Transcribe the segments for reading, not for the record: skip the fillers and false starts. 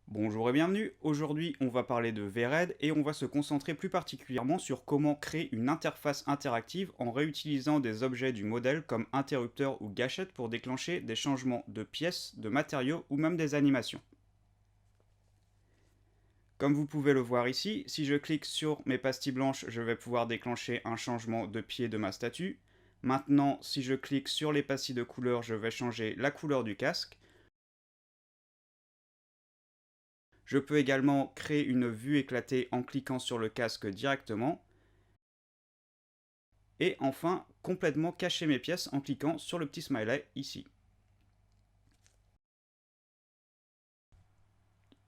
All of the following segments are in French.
Bonjour et bienvenue, aujourd'hui on va parler de VRED et on va se concentrer plus particulièrement sur comment créer une interface interactive en réutilisant des objets du modèle comme interrupteurs ou gâchettes pour déclencher des changements de pièces, de matériaux ou même des animations. Comme vous pouvez le voir ici, si je clique sur mes pastilles blanches, je vais pouvoir déclencher un changement de pied de ma statue. Maintenant, si je clique sur les pastilles de couleur, je vais changer la couleur du casque. Je peux également créer une vue éclatée en cliquant sur le casque directement. Et enfin, complètement cacher mes pièces en cliquant sur le petit smiley ici.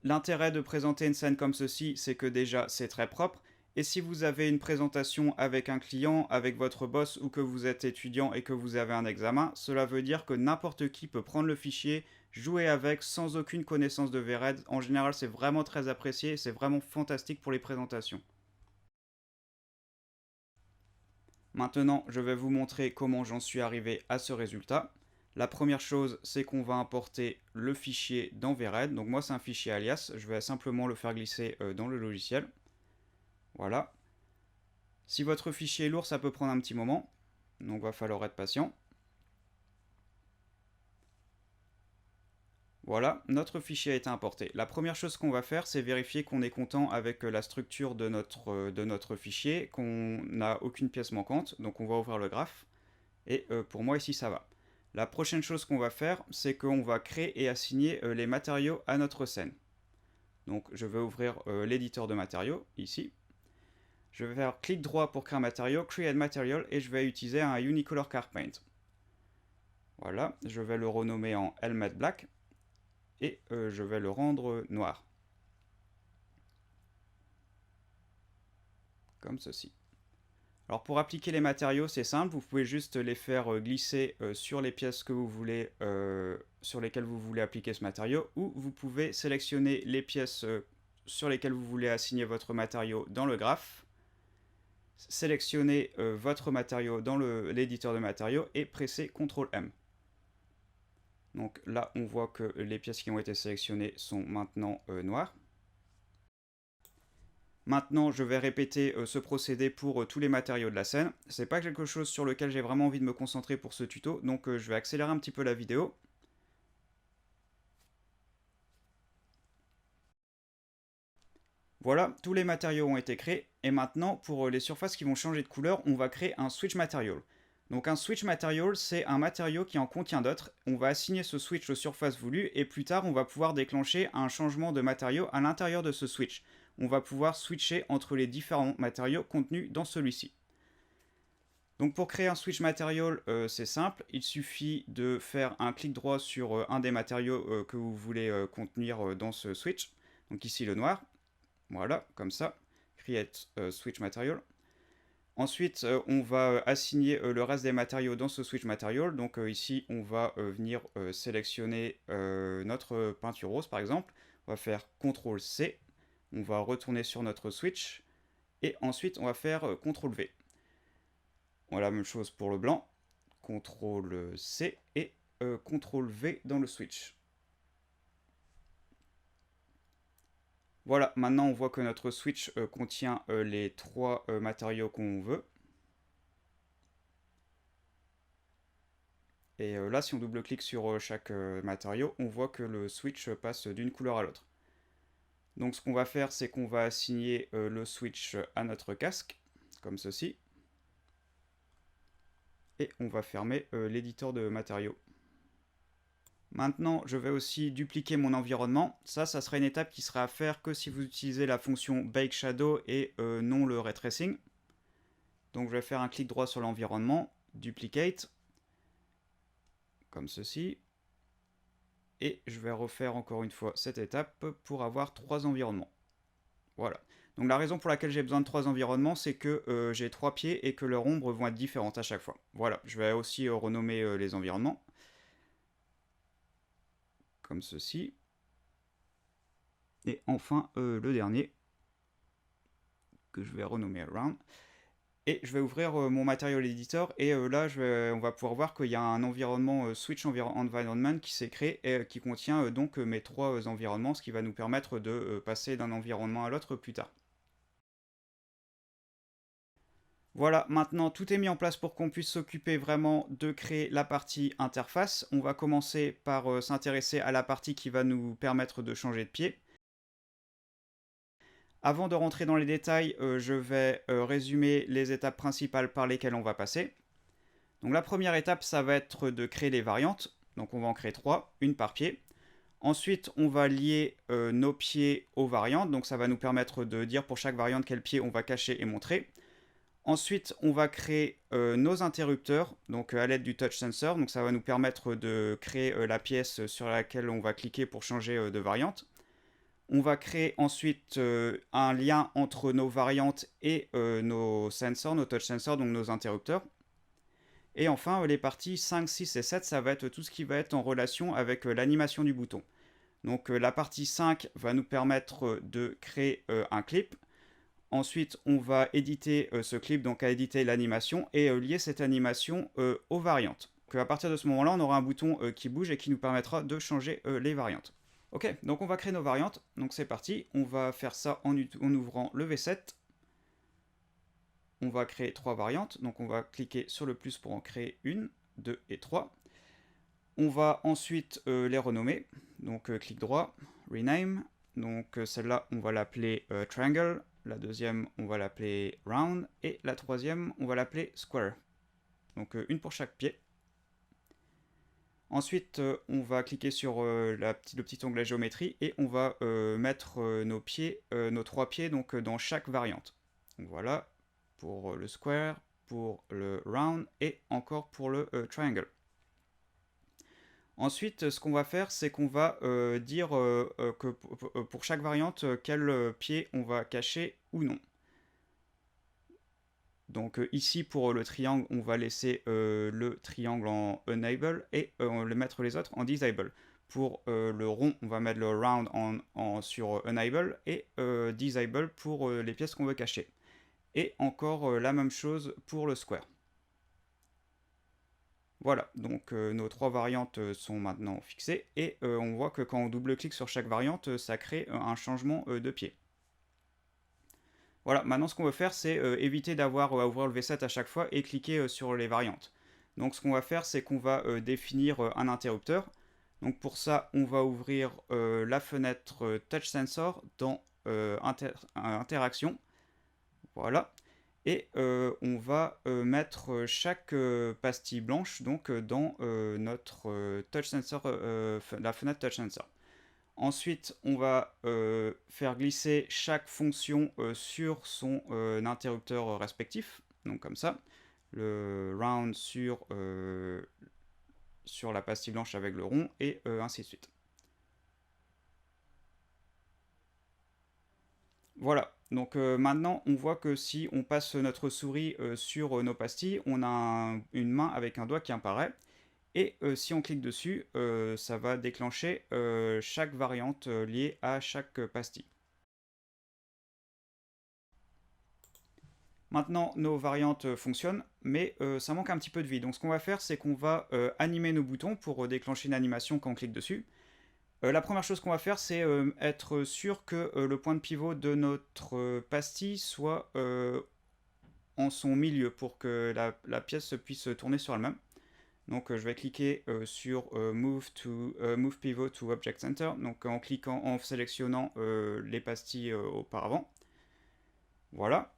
L'intérêt de présenter une scène comme ceci, c'est que déjà c'est très propre. Et si vous avez une présentation avec un client, avec votre boss ou que vous êtes étudiant et que vous avez un examen, cela veut dire que n'importe qui peut prendre le fichier, jouer avec sans aucune connaissance de VRED. En général, c'est vraiment très apprécié, c'est vraiment fantastique pour les présentations. Maintenant, je vais vous montrer comment j'en suis arrivé à ce résultat. La première chose, c'est qu'on va importer le fichier dans VRED. Donc moi, c'est un fichier alias. Je vais simplement le faire glisser dans le logiciel. Voilà. Si votre fichier est lourd, ça peut prendre un petit moment. Donc il va falloir être patient. Voilà, notre fichier a été importé. La première chose qu'on va faire, c'est vérifier qu'on est content avec la structure de notre fichier, qu'on n'a aucune pièce manquante. Donc on va ouvrir le graphe. Et pour moi ici ça va. La prochaine chose qu'on va faire, c'est qu'on va créer et assigner les matériaux à notre scène. Donc je vais ouvrir l'éditeur de matériaux ici. Je vais faire clic droit pour créer un matériau, Create Material, et je vais utiliser un Unicolor Car Paint. Voilà, je vais le renommer en Helmet Black et je vais le rendre noir. Comme ceci. Alors pour appliquer les matériaux, c'est simple, vous pouvez juste les faire glisser sur les pièces que vous voulez, sur lesquelles vous voulez appliquer ce matériau, ou vous pouvez sélectionner les pièces sur lesquelles vous voulez assigner votre matériau dans le graphe, sélectionner votre matériau dans l'éditeur de matériaux et presser CTRL M. Donc là, on voit que les pièces qui ont été sélectionnées sont maintenant noires. Maintenant, je vais répéter ce procédé pour tous les matériaux de la scène. C'est pas quelque chose sur lequel j'ai vraiment envie de me concentrer pour ce tuto, donc je vais accélérer un petit peu la vidéo. Voilà, tous les matériaux ont été créés, et maintenant, pour les surfaces qui vont changer de couleur, on va créer un switch material. Donc un switch material, c'est un matériau qui en contient d'autres. On va assigner ce switch aux surfaces voulues, et plus tard, on va pouvoir déclencher un changement de matériau à l'intérieur de ce switch. On va pouvoir switcher entre les différents matériaux contenus dans celui-ci. Donc pour créer un switch material, c'est simple, il suffit de faire un clic droit sur un des matériaux que vous voulez contenir dans ce switch. Donc ici le noir, voilà, comme ça, Create Switch Material. Ensuite, on va assigner le reste des matériaux dans ce switch material. Donc ici, on va venir sélectionner notre peinture rose par exemple. On va faire CTRL C, on va retourner sur notre switch, et ensuite on va faire CTRL V. Voilà, même chose pour le blanc. CTRL C et CTRL V dans le switch. Voilà, maintenant on voit que notre switch contient les trois matériaux qu'on veut. Et là, si on double-clique sur chaque matériau, on voit que le switch passe d'une couleur à l'autre. Donc ce qu'on va faire, c'est qu'on va assigner le switch à notre casque, comme ceci. Et on va fermer l'éditeur de matériaux. Maintenant, je vais aussi dupliquer mon environnement. Ça sera une étape qui sera à faire que si vous utilisez la fonction Bake Shadow et non le Ray Tracing. Donc je vais faire un clic droit sur l'environnement, Duplicate, comme ceci. Et je vais refaire encore une fois cette étape pour avoir 3 environnements. Voilà. Donc la raison pour laquelle j'ai besoin de 3 environnements, c'est que j'ai 3 pieds et que leurs ombres vont être différentes à chaque fois. Voilà, je vais aussi renommer les environnements. Comme ceci. Et enfin, le dernier, que je vais renommer Around. Et je vais ouvrir mon Material Editor et là on va pouvoir voir qu'il y a un environnement Switch Environment qui s'est créé et qui contient donc mes 3 environnements, ce qui va nous permettre de passer d'un environnement à l'autre plus tard. Voilà, maintenant tout est mis en place pour qu'on puisse s'occuper vraiment de créer la partie interface. On va commencer par s'intéresser à la partie qui va nous permettre de changer de pied. Avant de rentrer dans les détails, je vais résumer les étapes principales par lesquelles on va passer. Donc la première étape, ça va être de créer les variantes. Donc on va en créer 3, une par pied. Ensuite, on va lier nos pieds aux variantes. Donc ça va nous permettre de dire pour chaque variante quel pied on va cacher et montrer. Ensuite, on va créer nos interrupteurs, donc à l'aide du touch sensor. Donc ça va nous permettre de créer la pièce sur laquelle on va cliquer pour changer de variante. On va créer ensuite un lien entre nos variantes et nos sensors, nos touch sensors, donc nos interrupteurs. Et enfin, les parties 5, 6 et 7, ça va être tout ce qui va être en relation avec l'animation du bouton. Donc la partie 5 va nous permettre de créer un clip. Ensuite, on va éditer ce clip, donc à éditer l'animation, et lier cette animation aux variantes. Donc à partir de ce moment-là, on aura un bouton qui bouge et qui nous permettra de changer les variantes. Ok, donc on va créer nos variantes, donc c'est parti, on va faire ça en ouvrant le V7. On va créer 3 variantes, donc on va cliquer sur le plus pour en créer 1, 2 et 3. On va ensuite les renommer, donc clic droit, rename, donc celle-là on va l'appeler triangle, la deuxième on va l'appeler round, et la troisième on va l'appeler square. Donc une pour chaque pied. Ensuite, on va cliquer sur le petit onglet géométrie et on va mettre nos 3 pieds donc, dans chaque variante. Donc voilà, pour le square, pour le round et encore pour le triangle. Ensuite, ce qu'on va faire, c'est qu'on va dire que pour chaque variante, quel pied on va cacher ou non. Donc ici pour le triangle, on va laisser le triangle en enable et mettre les autres en disable. Pour le rond, on va mettre le round sur enable et disable pour les pièces qu'on veut cacher. Et encore la même chose pour le square. Voilà, donc nos 3 variantes sont maintenant fixées et on voit que quand on double-clique sur chaque variante, ça crée un changement de pied. Voilà, maintenant ce qu'on veut faire, c'est éviter d'avoir à ouvrir le V7 à chaque fois et cliquer sur les variantes. Donc ce qu'on va faire, c'est qu'on va définir un interrupteur. Donc pour ça, on va ouvrir la fenêtre Touch Sensor dans Interaction. Voilà. Et on va mettre chaque pastille blanche donc, dans notre Touch Sensor, la fenêtre Touch Sensor. Ensuite, on va faire glisser chaque fonction sur son interrupteur respectif, donc comme ça. Le round sur la pastille blanche avec le rond, et ainsi de suite. Voilà, donc maintenant on voit que si on passe notre souris sur nos pastilles, on a une main avec un doigt qui apparaît. Et si on clique dessus, ça va déclencher chaque variante liée à chaque pastille. Maintenant, nos variantes fonctionnent, mais ça manque un petit peu de vie. Donc ce qu'on va faire, c'est qu'on va animer nos boutons pour déclencher une animation quand on clique dessus. La première chose qu'on va faire, c'est être sûr que le point de pivot de notre pastille soit en son milieu pour que la pièce puisse tourner sur elle-même. Donc je vais cliquer sur Move Pivot to Object Center, donc en sélectionnant les pastilles auparavant. Voilà.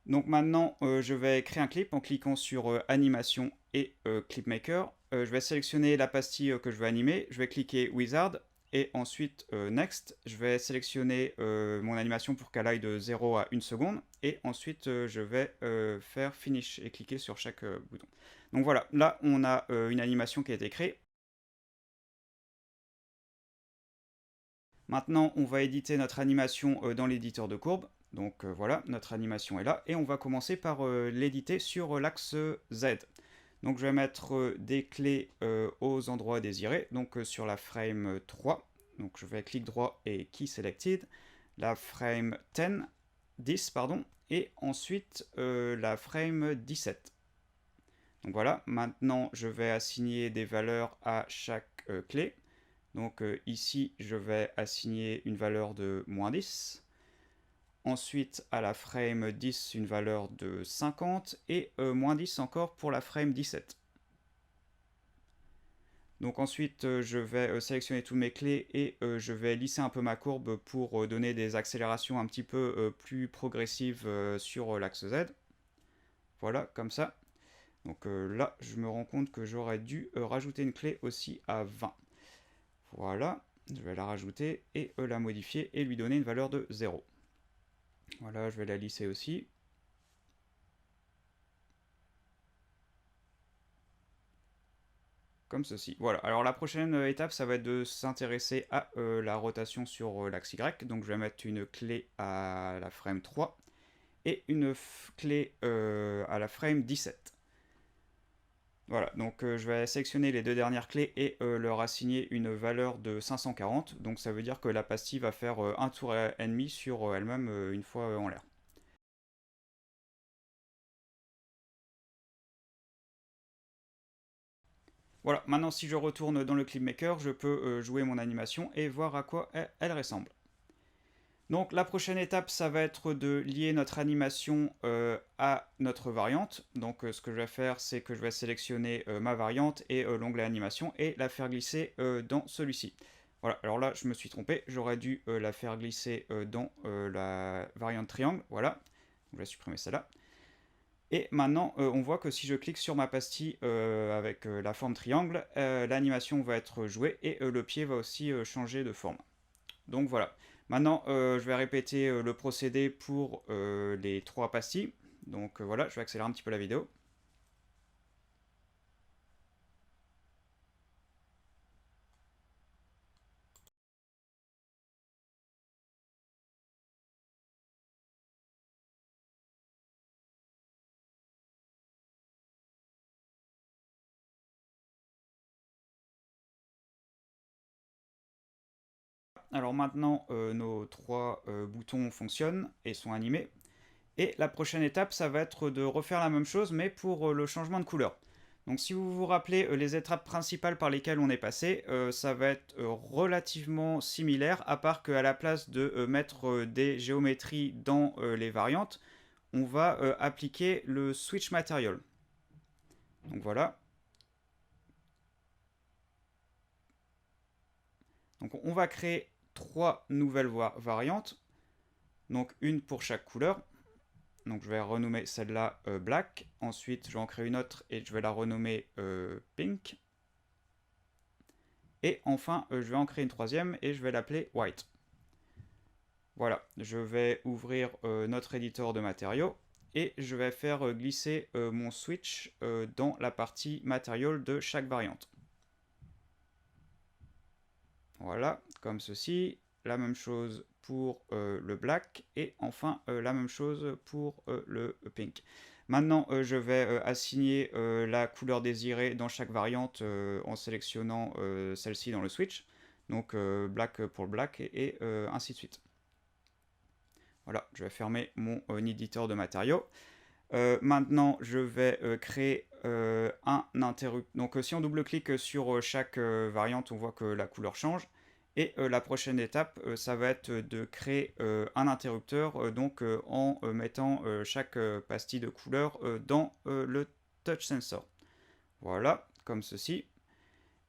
Donc maintenant je vais créer un clip en cliquant sur Animation et Clip Maker. Je vais sélectionner la pastille que je veux animer, je vais cliquer Wizard et ensuite Next. Je vais sélectionner mon animation pour qu'elle aille de 0 à 1 seconde et ensuite je vais faire Finish et cliquer sur chaque bouton. Donc voilà, là on a une animation qui a été créée. Maintenant on va éditer notre animation dans l'éditeur de courbe. Donc voilà, notre animation est là et on va commencer par l'éditer sur l'axe Z. Donc je vais mettre des clés aux endroits désirés, donc sur la frame 3. Donc je vais clic droit et Key Selected, la frame 10, pardon, et ensuite la frame 17. Donc voilà, maintenant je vais assigner des valeurs à chaque clé. Donc ici, je vais assigner une valeur de -10. Ensuite, à la frame 10, une valeur de 50. Et -10 encore pour la frame 17. Donc ensuite, je vais sélectionner toutes mes clés et je vais lisser un peu ma courbe pour donner des accélérations un petit peu plus progressives sur l'axe Z. Voilà, comme ça. Donc là, je me rends compte que j'aurais dû rajouter une clé aussi à 20. Voilà, je vais la rajouter et la modifier et lui donner une valeur de 0. Voilà, je vais la lisser aussi. Comme ceci. Voilà, alors la prochaine étape, ça va être de s'intéresser à la rotation sur l'axe Y. Donc je vais mettre une clé à la frame 3 et une clé à la frame 17. Voilà, donc je vais sélectionner les deux dernières clés et leur assigner une valeur de 540. Donc ça veut dire que la pastille va faire un tour et demi sur elle-même une fois en l'air. Voilà, maintenant si je retourne dans le clipmaker, je peux jouer mon animation et voir à quoi elle ressemble. Donc la prochaine étape, ça va être de lier notre animation à notre variante. Donc ce que je vais faire, c'est que je vais sélectionner ma variante et l'onglet animation et la faire glisser dans celui-ci. Voilà, alors là je me suis trompé, j'aurais dû la faire glisser dans la variante triangle, voilà. Je vais supprimer celle-là. Et maintenant, on voit que si je clique sur ma pastille avec la forme triangle, l'animation va être jouée et le pied va aussi changer de forme. Donc voilà. Maintenant, je vais répéter le procédé pour les trois pastilles. Donc voilà, je vais accélérer un petit peu la vidéo. Alors maintenant, nos trois boutons fonctionnent et sont animés. Et la prochaine étape, ça va être de refaire la même chose, mais pour le changement de couleur. Donc si vous vous rappelez les étapes principales par lesquelles on est passé, ça va être relativement similaire, à part qu'à la place de mettre des géométries dans les variantes, on va appliquer le switch material. Donc voilà. Donc on va créer trois nouvelles variantes, donc une pour chaque couleur. Donc je vais renommer celle-là black, ensuite je vais en créer une autre et je vais la renommer pink. Et enfin je vais en créer une troisième et je vais l'appeler white. Voilà, je vais ouvrir notre éditeur de matériaux et je vais faire glisser mon switch dans la partie material de chaque variante. Voilà, comme ceci. La même chose pour le black et enfin la même chose pour le pink. Maintenant, je vais assigner la couleur désirée dans chaque variante en sélectionnant celle-ci dans le switch. Donc black pour le black et ainsi de suite. Voilà, je vais fermer mon éditeur de matériaux. Maintenant, je vais créer un interrupteur. Donc, si on double-clique sur chaque variante, on voit que la couleur change. Et la prochaine étape, ça va être de créer un interrupteur donc en mettant chaque pastille de couleur dans le touch sensor. Voilà, comme ceci.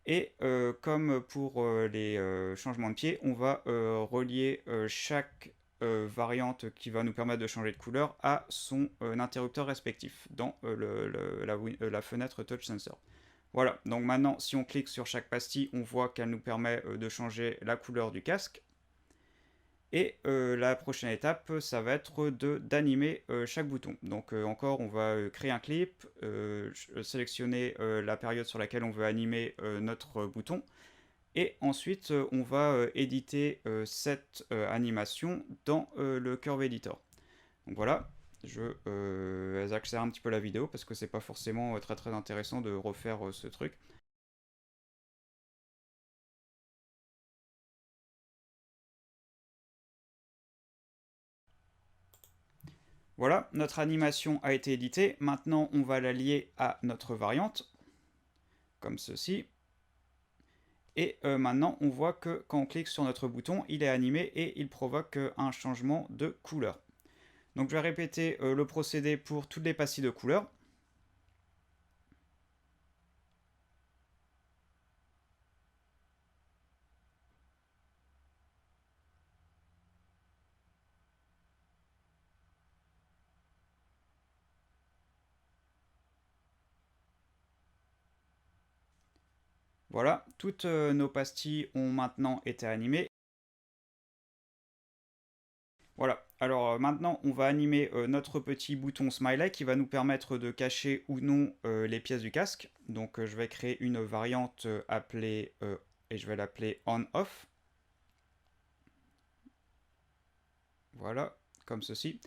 Et comme pour les changements de pied, on va relier chaque variante qui va nous permettre de changer de couleur à son interrupteur respectif dans la fenêtre Touch Sensor. Voilà, donc maintenant si on clique sur chaque pastille, on voit qu'elle nous permet de changer la couleur du casque. Et la prochaine étape, ça va être d'animer chaque bouton. Donc encore, on va créer un clip, sélectionner la période sur laquelle on veut animer notre bouton. Et ensuite, on va éditer cette animation dans le Curve Editor. Donc voilà, j'accélère un petit peu la vidéo parce que c'est pas forcément très très intéressant de refaire ce truc. Voilà, notre animation a été éditée. Maintenant, on va la lier à notre variante, comme ceci. Et maintenant, on voit que quand on clique sur notre bouton, il est animé et il provoque un changement de couleur. Donc je vais répéter le procédé pour toutes les pastilles de couleur. Voilà, toutes nos pastilles ont maintenant été animées. Voilà, alors maintenant on va animer notre petit bouton smiley qui va nous permettre de cacher ou non les pièces du casque. Donc je vais créer une variante appelée, et je vais l'appeler on-off. Voilà, comme ceci.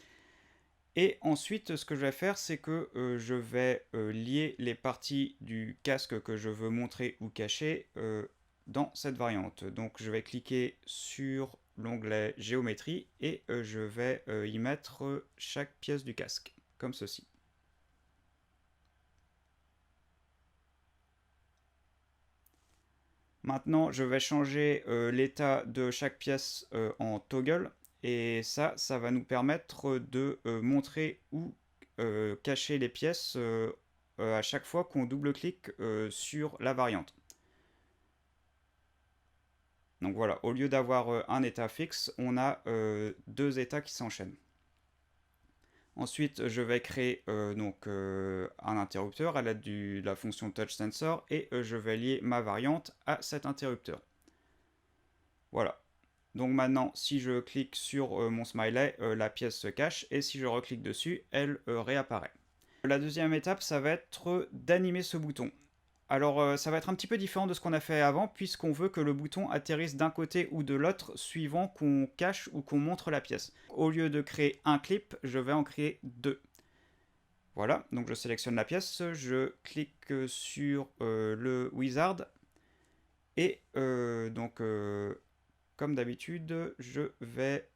Et ensuite, ce que je vais faire, c'est que je vais lier les parties du casque que je veux montrer ou cacher dans cette variante. Donc je vais cliquer sur l'onglet géométrie et je vais y mettre chaque pièce du casque, comme ceci. Maintenant, je vais changer l'état de chaque pièce en toggle. Et ça va nous permettre de montrer ou cacher les pièces à chaque fois qu'on double-clique sur la variante. Donc voilà, au lieu d'avoir un état fixe, on a deux états qui s'enchaînent. Ensuite, je vais créer un interrupteur à l'aide de la fonction touch sensor et je vais lier ma variante à cet interrupteur. Voilà. Donc maintenant, si je clique sur mon smiley, la pièce se cache et si je reclique dessus, elle réapparaît. La deuxième étape, ça va être d'animer ce bouton. Alors ça va être un petit peu différent de ce qu'on a fait avant puisqu'on veut que le bouton atterrisse d'un côté ou de l'autre suivant qu'on cache ou qu'on montre la pièce. Au lieu de créer un clip, je vais en créer deux. Voilà, donc je sélectionne la pièce, je clique sur le wizard et comme d'habitude, je vais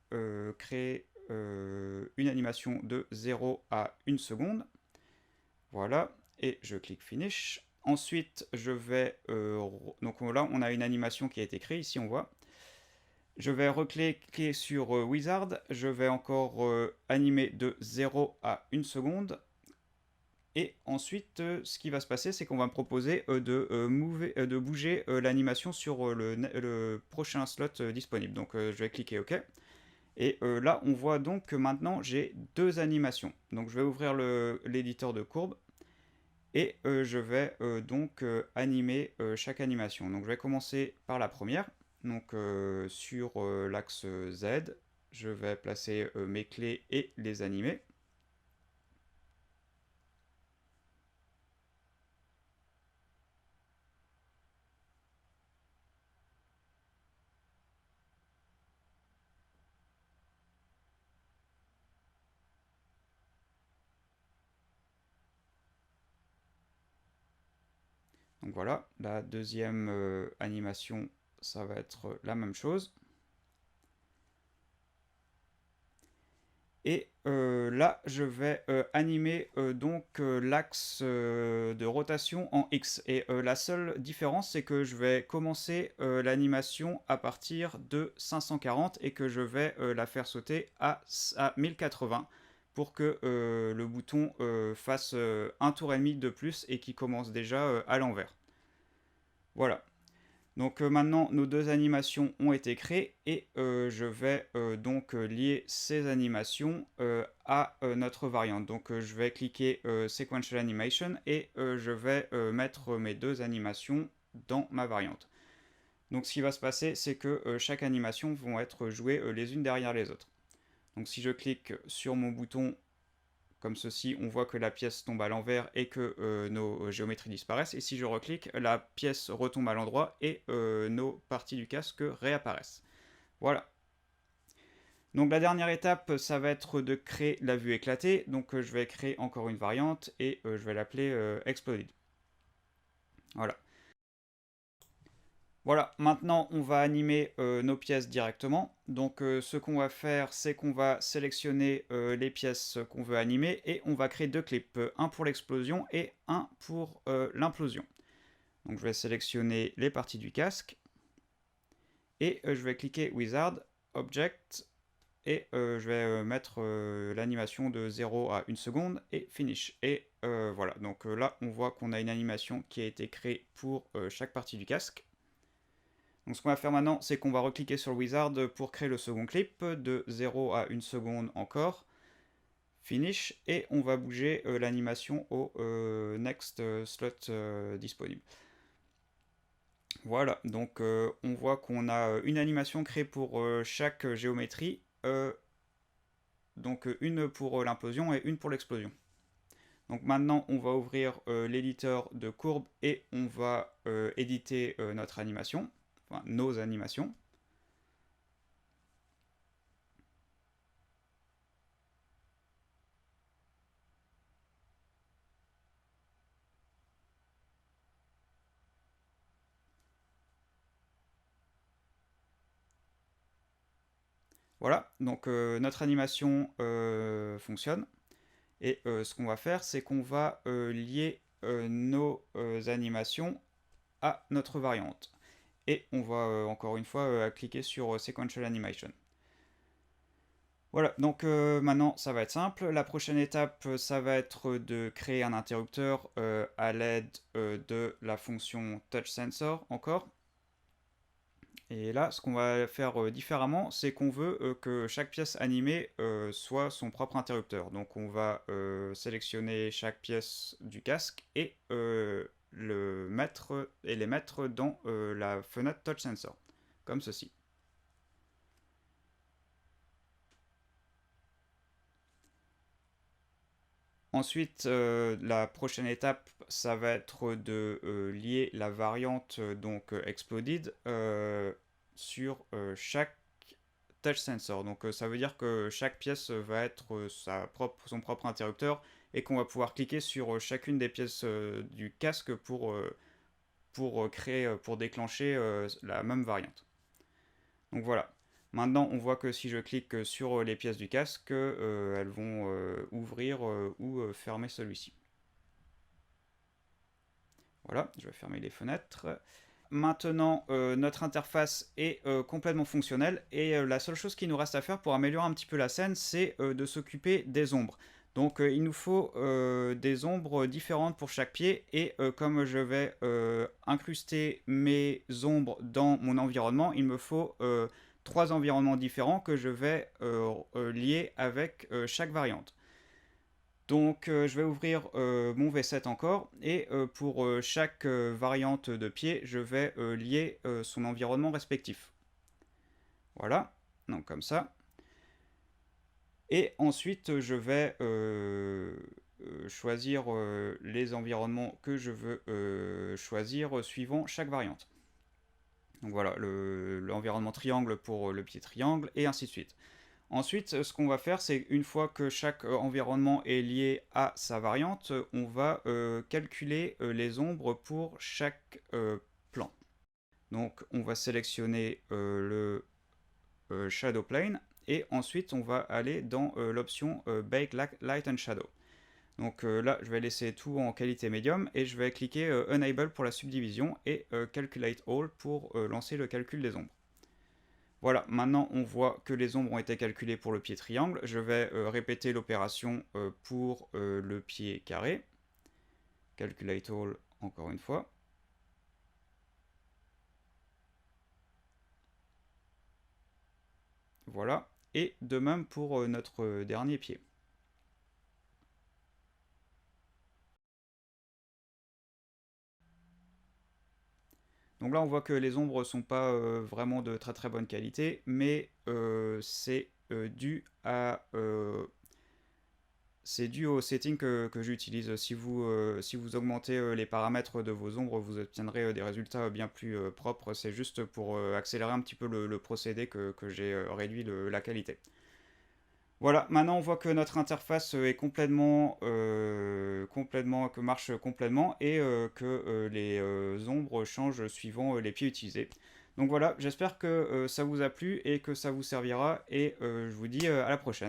créer une animation de 0 à 1 seconde. Voilà, et je clique Finish. Ensuite, je vais... donc là, on a une animation qui a été créée, ici on voit. Je vais recliquer sur Wizard, je vais encore animer de 0 à 1 seconde. Et ensuite, ce qui va se passer, c'est qu'on va me proposer de bouger l'animation sur le prochain slot disponible. Donc je vais cliquer OK. Et là, on voit donc que maintenant, j'ai deux animations. Donc je vais ouvrir l'éditeur de courbe. Et je vais donc animer chaque animation. Donc je vais commencer par la première. Donc sur l'axe Z, je vais placer mes clés et les animer. Donc voilà, la deuxième animation, ça va être la même chose. Et là, je vais animer l'axe de rotation en X. Et la seule différence, c'est que je vais commencer l'animation à partir de 540 et que je vais la faire sauter à 1080 pour que le bouton fasse un tour et demi de plus et qui commence déjà à l'envers. Voilà. Donc maintenant, nos deux animations ont été créées et je vais donc lier ces animations à notre variante. Donc je vais cliquer Sequential Animation et je vais mettre mes deux animations dans ma variante. Donc ce qui va se passer, c'est que chaque animation vont être jouées les unes derrière les autres. Donc si je clique sur mon bouton comme ceci, on voit que la pièce tombe à l'envers et que nos géométries disparaissent. Et si je reclique, la pièce retombe à l'endroit et nos parties du casque réapparaissent. Voilà. Donc la dernière étape, ça va être de créer la vue éclatée. Donc je vais créer encore une variante et je vais l'appeler Exploded. Voilà. Voilà, maintenant on va animer nos pièces directement. Donc ce qu'on va faire, c'est qu'on va sélectionner les pièces qu'on veut animer et on va créer deux clips, un pour l'explosion et un pour l'implosion. Donc je vais sélectionner les parties du casque et je vais cliquer Wizard, Object et je vais mettre l'animation de 0 à 1 seconde et Finish. Et voilà, donc là on voit qu'on a une animation qui a été créée pour chaque partie du casque. Donc ce qu'on va faire maintenant, c'est qu'on va recliquer sur le Wizard pour créer le second clip, de 0 à 1 seconde encore, Finish, et on va bouger l'animation au Next slot disponible. Voilà, donc on voit qu'on a une animation créée pour chaque géométrie, donc une pour l'implosion et une pour l'explosion. Donc maintenant, on va ouvrir l'éditeur de courbes et on va éditer notre animation, enfin nos animations. Voilà, donc notre animation fonctionne. Et ce qu'on va faire, c'est qu'on va lier nos animations à notre variante. Et on va encore une fois cliquer sur Sequential Animation. Voilà, donc maintenant ça va être simple. La prochaine étape, ça va être de créer un interrupteur à l'aide de la fonction TouchSensor encore. Et là, ce qu'on va faire différemment, c'est qu'on veut que chaque pièce animée soit son propre interrupteur. Donc on va sélectionner chaque pièce du casque et les mettre dans la fenêtre Touch Sensor, comme ceci. Ensuite, la prochaine étape, ça va être de lier la variante donc Exploded sur chaque touch sensor. Donc ça veut dire que chaque pièce va être son propre interrupteur et qu'on va pouvoir cliquer sur chacune des pièces du casque pour déclencher la même variante. Donc voilà. Maintenant, on voit que si je clique sur les pièces du casque, elles vont ouvrir ou fermer celui-ci. Voilà, je vais fermer les fenêtres. Maintenant, notre interface est complètement fonctionnelle et la seule chose qu'il nous reste à faire pour améliorer un petit peu la scène, c'est de s'occuper des ombres. Donc il nous faut des ombres différentes pour chaque pied et comme je vais incruster mes ombres dans mon environnement, il me faut 3 environnements différents que je vais lier avec chaque variante. Donc je vais ouvrir mon V7 encore et pour chaque variante de pied, je vais lier son environnement respectif. Voilà, donc comme ça. Et ensuite, je vais choisir les environnements que je veux choisir suivant chaque variante. Donc voilà, l'environnement triangle pour le pied triangle, et ainsi de suite. Ensuite, ce qu'on va faire, c'est une fois que chaque environnement est lié à sa variante, on va calculer les ombres pour chaque plan. Donc on va sélectionner le Shadow Plane, et ensuite on va aller dans l'option Bake Light and Shadow. Donc là, je vais laisser tout en qualité médium et je vais cliquer Enable pour la subdivision et Calculate All pour lancer le calcul des ombres. Voilà, maintenant on voit que les ombres ont été calculées pour le pied triangle. Je vais répéter l'opération pour le pied carré. Calculate All encore une fois. Voilà, et de même pour notre dernier pied. Donc là, on voit que les ombres sont pas vraiment de très très bonne qualité, mais c'est dû au setting que j'utilise. Si vous augmentez les paramètres de vos ombres, vous obtiendrez des résultats bien plus propres. C'est juste pour accélérer un petit peu le procédé que j'ai réduit la qualité. Voilà, maintenant on voit que notre interface est que marche complètement et que les ombres changent suivant les pieds utilisés. Donc voilà, j'espère que ça vous a plu et que ça vous servira et je vous dis à la prochaine.